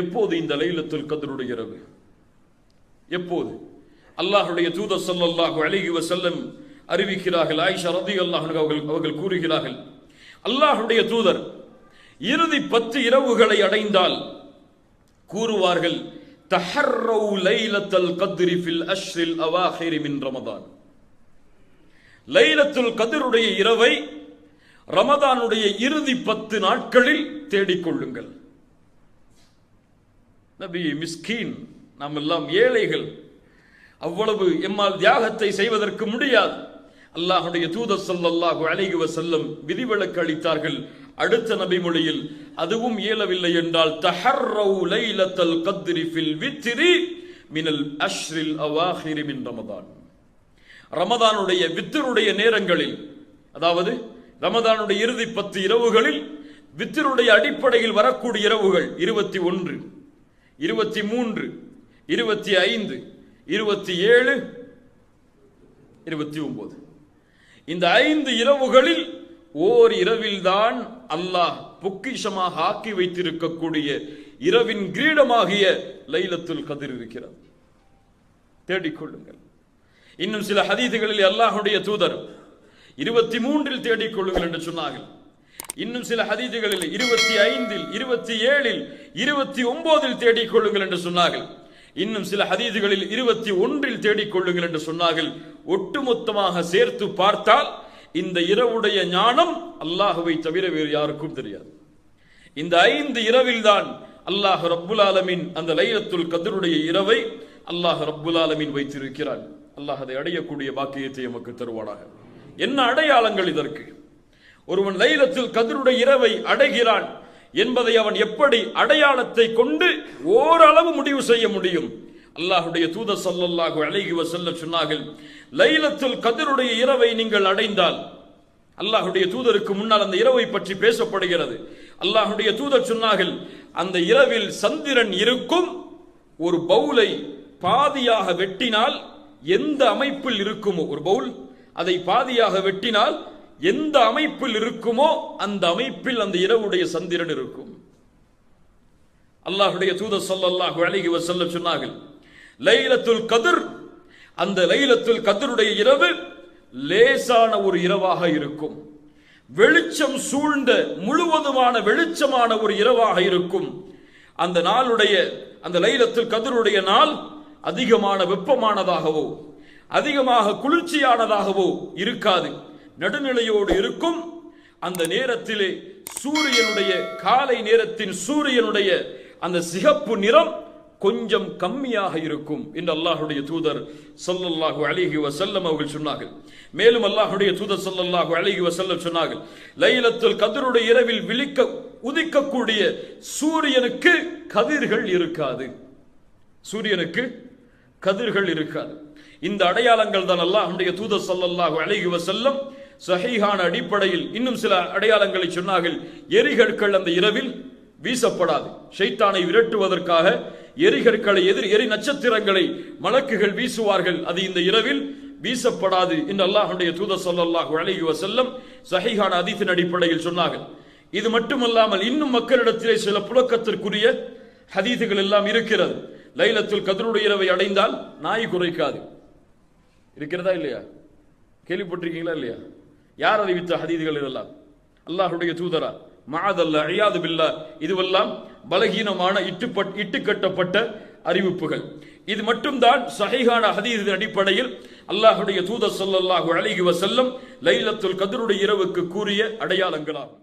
எப்போது இந்த லைலத்துல் கத்ருடைய இரவு? எப்போது? அல்லாஹ்வுடைய தூதர் ஸல்லல்லாஹு அலைஹி வஸல்லம் அறிவிக்கிறார்கள். ஆயிஷா ரலியல்லாஹு அன்ஹா அவர்கள் கூறுகிறார்கள், அல்லாஹ்வுடைய தூதர் இறுதி 10 இரவுகளை அடைந்தால் கூறுவார்கள், தஹர்ரௌ லைலத்துல் கத்ரி ஃபில் அஷ்ரில் அவாஹிர் மின் ரமதான். லைலத்துல் கத்ருடைய இரவை ரமதானுடைய இறுதி 10 நாட்களில் தேடிக்கொள்ளுங்கள். நபி மிஸ்கீன், நாம் எல்லாம் ஏழைகள், அவ்வளவு எம்மால் தியாகத்தை செய்வதற்கு முடியாது. அல்லாஹ்வுடைய தூதர் ஸல்லல்லாஹு அலைஹி வஸல்லம் விதிவிலக்கு அளித்தார்கள். அடுத்த நபி மொழியில் அதுவும் இயலவில்லை என்றால் தஹர்ரௌ லைலத்துல் கத்ரி ஃபில் வித்ரி மினல் அஷ்ரில் அவாஹிர் மின் ரமதான். ரமதானுடைய வித்ருடைய நேரங்களில், அதாவது ரமதானுடைய இறுதி 10 இரவுகளில் வித்ருடைய அடிப்படையில் வரக்கூடிய இரவுகள் 21, 23, 25, 27, 29. இந்த 5 இரவுகளில் ஓர் இரவில்தான் அல்லாஹ் பொக்கிஷமாக ஆக்கி வைத்திருக்கக்கூடிய இரவின் கிரீடமாகிய லைலத்துல் கத்ர் இருக்கிறது. தேடிக்கொள்ளுங்கள். இன்னும் சில ஹதீதுகளில் அல்லாஹ்வுடைய தூதர் 23 தேடிக்கொள்ளுங்கள் என்று சொன்னார்கள். இன்னும் சில ஹதீதுகளில் 25, 27, 29 தேடிக்கொள்ளுங்கள் என்று சொன்னார்கள். இன்னும் சில ஹதீதுகளில் 21 தேடிக்கொள்ளுங்கள் என்று சொன்னார்கள். ஒட்டுமொத்தமாக சேர்த்து பார்த்தால் இந்த இரவுடைய ஞானம் அல்லாஹ்வை தவிர வேறு யாருக்கும் தெரியாது. இந்த 5 இரவில் தான் அல்லாஹ் ரப்புல் ஆலமீன் அந்த லைலத்துல் கத்ருடைய இரவை அல்லாஹ் ரப்புல் ஆலமீன் வைத்திருக்கிறான். அல்லாஹ் அதை அடையக்கூடிய பாக்கியத்தை நமக்கு தருவானாக. என்ன அடையாளங்கள் இதற்கு? ஒருவன் லைலத்துல் கத்ருடைய இரவை அடைகிறான் என்பதை அவன் எப்படி அடையாளத்தை கொண்டு ஓரளவு முடிவு செய்ய முடியும்? அல்லாஹ்வுடைய தூதர் ஸல்லல்லாஹு அலைஹி வஸல்லம் சொன்னார்கள், லைலத்துல் கத்ருடைய இரவை நீங்கள் அடைந்தால், அல்லாஹ்வுடைய தூதருக்கு முன்னால் அந்த இரவை பற்றி பேசப்படுகிறது. அல்லாஹ்வுடைய தூதர் சொன்னார்கள், அந்த இரவில் சந்திரன் இருக்கும். ஒரு பவுலை பாதியாக வெட்டினால் எந்த அமைப்பில் இருக்குமோ, ஒரு பவுல் அதை பாதியாக வெட்டினால் எந்த அமைப்பில் இருக்குமோ அந்த அமைப்பில் அந்த இரவுடைய சந்திரன் இருக்கும். அல்லாஹ்வுடைய தூதர் ஸல்லல்லாஹு அலைஹி வஸல்லம் சொன்னார்கள், லைலத்துல் கத்ர், அந்த லைலத்துல் கத்ருடைய இரவு லேசான ஒரு இரவாக இருக்கும். வெளிச்சம் சூழ்ந்த முழுவதுமான வெளிச்சமான ஒரு இரவாக இருக்கும். அந்த நாளுடைய, அந்த லைலத்துல் கத்ருடைய நாள் அதிகமான வெப்பமானதாகவோ அதிகமாக குளிர்ச்சியானதாகவோ இருக்காது, நடுநிலையோடு இருக்கும். அந்த நேரத்திலே சூரியனுடைய, காலை நேரத்தின் சூரியனுடைய அந்த சிகப்பு நிறம் கொஞ்சம் கம்மியாக இருக்கும் என்று அல்லாஹ்வுடைய தூதர் ஸல்லல்லாஹு அலைஹி வஸல்லம் அவர்கள் சொன்னார்கள். மேலும் அல்லாஹ்வுடைய தூதர் ஸல்லல்லாஹு அலைஹி வஸல்லம் சொன்னார்கள், லைலத்துல் கத்ருடைய இரவில் உதிக்கக்கூடிய சூரியனுக்கு கதிர்கள் இருக்காது. சூரியனுக்கு கதிர்கள் இருக்காது. இந்த அடையாளங்கள் தான் அல்லாஹ்வுடைய தூதர் ஸல்லல்லாஹு அலைஹி வஸல்லம் சஹீஹான அடிப்படையில் இன்னும் சில அடையாளங்களை சொன்னார்கள். எரிகற்கள் அந்த இரவில் வீசப்படாது. ஷைத்தானை விரட்டுவதற்காக எரிகற்களை, எரி நட்சத்திரங்களை மலக்குகள் வீசுவார்கள். அது இந்த இரவில் வீசப்படாது என்று அல்லாஹ்வுடைய தூதர் ஸல்லல்லாஹு அலைஹி வஸல்லம் சஹீஹான ஹதீஸின் அடிப்படையில் சொன்னார்கள். இது மட்டுமல்லாமல் இன்னும் மக்களிடத்திலே சில புழக்கத்திற்குரிய ஹதீஸுகள் எல்லாம் இருக்கிறது. லைலத்துல் கத்ருடைய இரவை அடைந்தால் நாய் குறைக்காது. இருக்கிறதா இல்லையா? கேள்விப்பட்டிருக்கீங்களா இல்லையா? யார் அறிவித்த ஹதீதுகள் இதெல்லாம்? அல்லாஹ்வுடைய தூதரா? மஅதல்லா, இயாது பில்லாஹ். இதுவெல்லாம் பலகீனமான இட்டுக்கட்டப்பட்ட அறிவிப்புகள். இது மட்டும்தான் சஹீஹான ஹதீஸின் அடிப்படையில் அல்லாஹ்வுடைய தூதர் ஸல்லல்லாஹு அலைஹி வஸல்லம் லைலத்துல் கத்ருடைய இரவுக்கு கூறிய அடையாளங்களாகும்.